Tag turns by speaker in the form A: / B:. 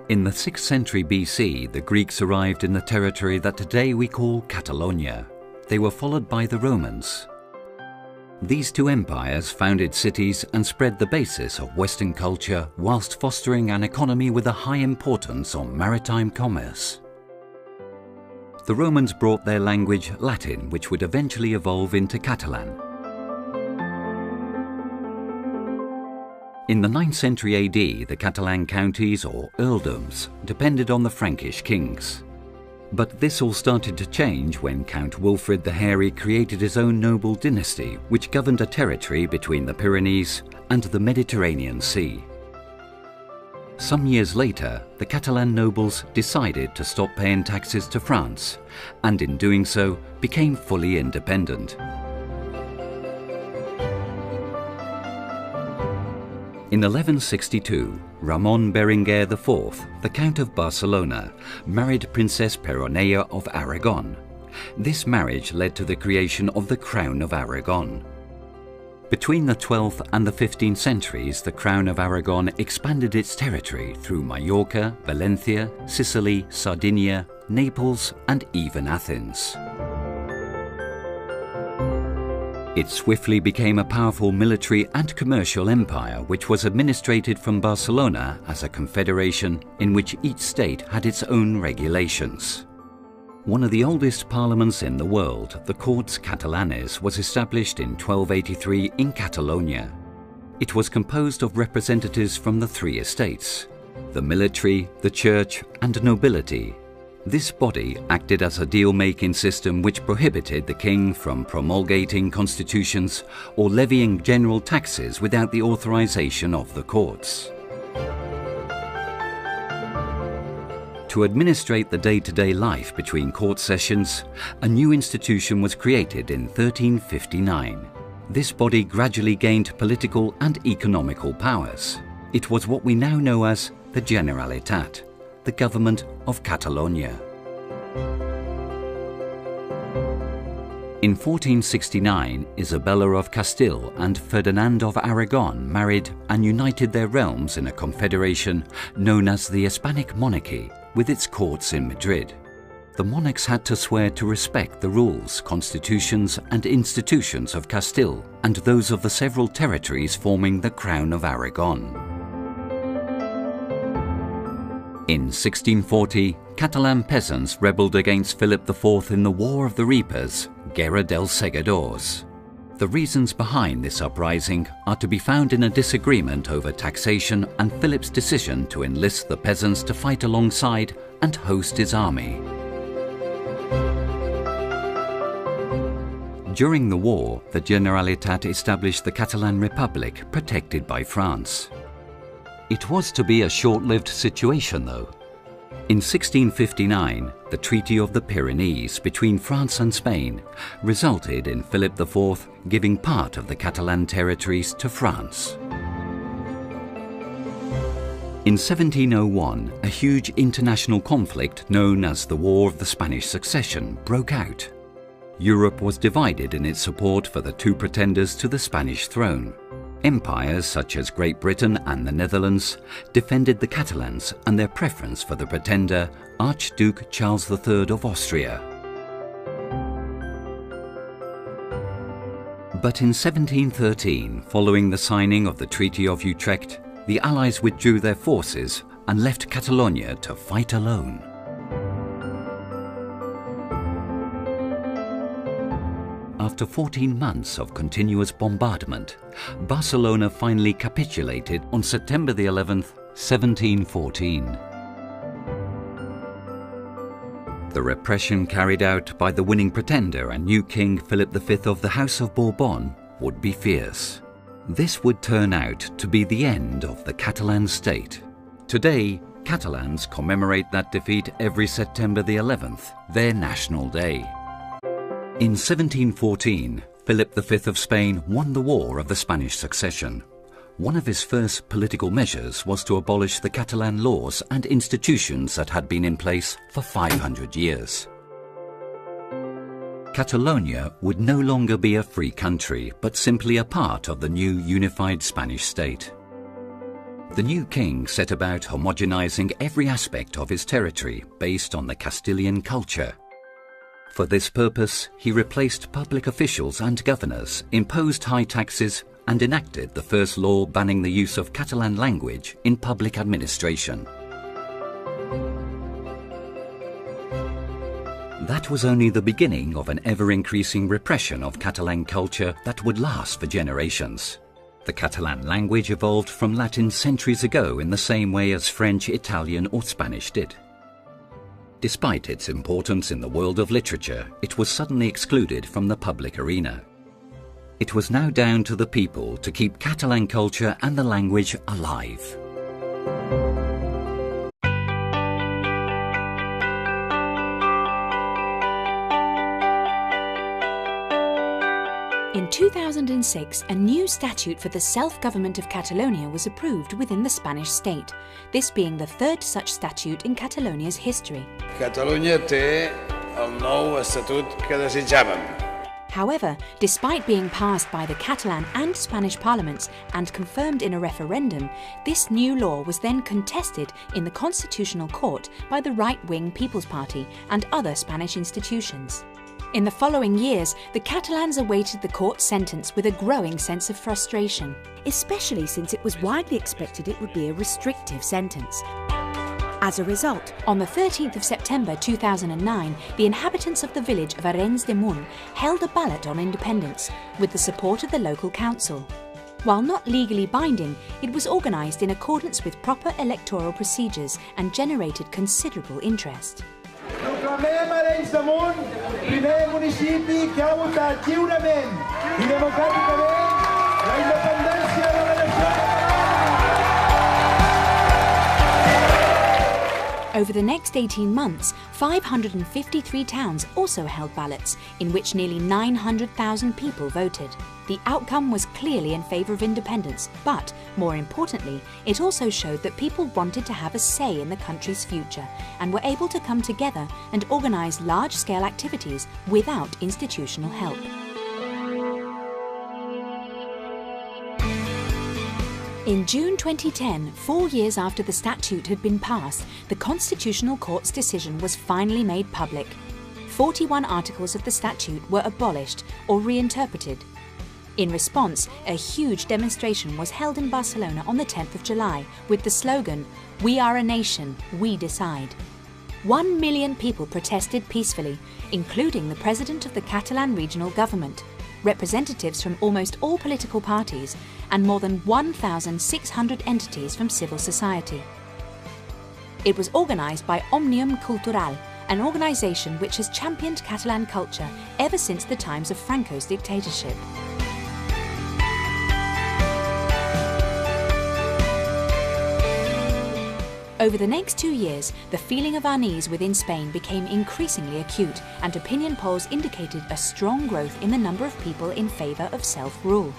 A: In the 6th century BC, the Greeks arrived in the territory that today we call Catalonia. They were followed by the Romans. These two empires founded cities and spread the basis of Western culture whilst fostering an economy with a high importance on maritime commerce. The Romans brought their language Latin, which would eventually evolve into Catalan. In the 9th century AD, the Catalan counties or earldoms depended on the Frankish kings. But this all started to change when Count Wilfrid the Hairy created his own noble dynasty, which governed a territory between the Pyrenees and the Mediterranean Sea. Some years later, the Catalan nobles decided to stop paying taxes to France, and in doing so, became fully independent. In 1162, Ramon Berenguer IV, the Count of Barcelona, married Princess Peronella of Aragon. This marriage led to the creation of the Crown of Aragon. Between the 12th and the 15th centuries, the Crown of Aragon expanded its territory through Majorca, Valencia, Sicily, Sardinia, Naples, and even Athens. It swiftly became a powerful military and commercial empire which was administrated from Barcelona as a confederation in which each state had its own regulations. One of the oldest parliaments in the world, the Corts Catalanes, was established in 1283 in Catalonia. It was composed of representatives from the three estates: the military, the church, and nobility. This body acted as a deal-making system which prohibited the king from promulgating constitutions or levying general taxes without the authorization of the courts. To administrate the day-to-day life between court sessions, a new institution was created in 1359. This body gradually gained political and economical powers. It was what we now know as the Generalitat, the government of Catalonia. In 1469, Isabella of Castile and Ferdinand of Aragon married and united their realms in a confederation known as the Hispanic Monarchy, with its courts in Madrid. The monarchs had to swear to respect the rules, constitutions, and institutions of Castile and those of the several territories forming the Crown of Aragon. In 1640, Catalan peasants rebelled against Philip IV in the War of the Reapers, Guerra dels Segadors. The reasons behind this uprising are to be found in a disagreement over taxation and Philip's decision to enlist the peasants to fight alongside and host his army. During the war, the Generalitat established the Catalan Republic, protected by France. It was to be a short-lived situation, though. In 1659, the Treaty of the Pyrenees between France and Spain resulted in Philip IV giving part of the Catalan territories to France. In 1701, a huge international conflict known as the War of the Spanish Succession broke out. Europe was divided in its support for the two pretenders to the Spanish throne. Empires such as Great Britain and the Netherlands defended the Catalans and their preference for the pretender, Archduke Charles III of Austria. But in 1713, following the signing of the Treaty of Utrecht, the Allies withdrew their forces and left Catalonia to fight alone. After 14 months of continuous bombardment, Barcelona finally capitulated on September the 11th, 1714. The repression carried out by the winning pretender and new King Philip V of the House of Bourbon would be fierce. This would turn out to be the end of the Catalan state. Today, Catalans commemorate that defeat every September the 11th, their national day. In 1714, Philip V of Spain won the War of the Spanish Succession. One of his first political measures was to abolish the Catalan laws and institutions that had been in place for 500 years. Catalonia would no longer be a free country, but simply a part of the new unified Spanish state. The new king set about homogenizing every aspect of his territory based on the Castilian culture. For this purpose, he replaced public officials and governors, imposed high taxes, and enacted the first law banning the use of Catalan language in public administration. That was only the beginning of an ever-increasing repression of Catalan culture that would last for generations. The Catalan language evolved from Latin centuries ago in the same way as French, Italian or Spanish did. Despite its importance in the world of literature, it was suddenly excluded from the public arena. It was now down to the people to keep Catalan culture and the language alive.
B: In 2006, a new statute for the self-government of Catalonia was approved within the Spanish state, this being the third such statute in Catalonia's history.
C: Catalunya té el nou estatut que desitjàvem.
B: However, despite being passed by the Catalan and Spanish parliaments and confirmed in a referendum, this new law was then contested in the Constitutional Court by the right-wing People's Party and other Spanish institutions. In the following years, the Catalans awaited the court's sentence with a growing sense of frustration, especially since it was widely expected it would be a restrictive sentence. As a result, on the 13th of September 2009, the inhabitants of the village of Arenys de Munt held a ballot on independence with the support of the local council. While not legally binding, it was organised in accordance with proper electoral procedures and generated considerable interest.
D: Proclamem Arenys de Munt primer municipi que ha votat lliurement i democràticament la independència de la nació.
B: Over the next 18 months, 553 towns also held ballots, in which nearly 900,000 people voted. The outcome was clearly in favour of independence, but, more importantly, it also showed that people wanted to have a say in the country's future and were able to come together and organise large-scale activities without institutional help. In June 2010, 4 years after the statute had been passed, the Constitutional Court's decision was finally made public. 41 articles of the statute were abolished or reinterpreted. In response, a huge demonstration was held in Barcelona on the 10th of July with the slogan, "We are a nation, we decide." 1 million people protested peacefully, including the president of the Catalan regional government, representatives from almost all political parties, and more than 1,600 entities from civil society. It was organised by Òmnium Cultural, an organisation which has championed Catalan culture ever since the times of Franco's dictatorship. Over the next 2 years, the feeling of unease within Spain became increasingly acute, and opinion polls indicated a strong growth in the number of people in favour of self-rule.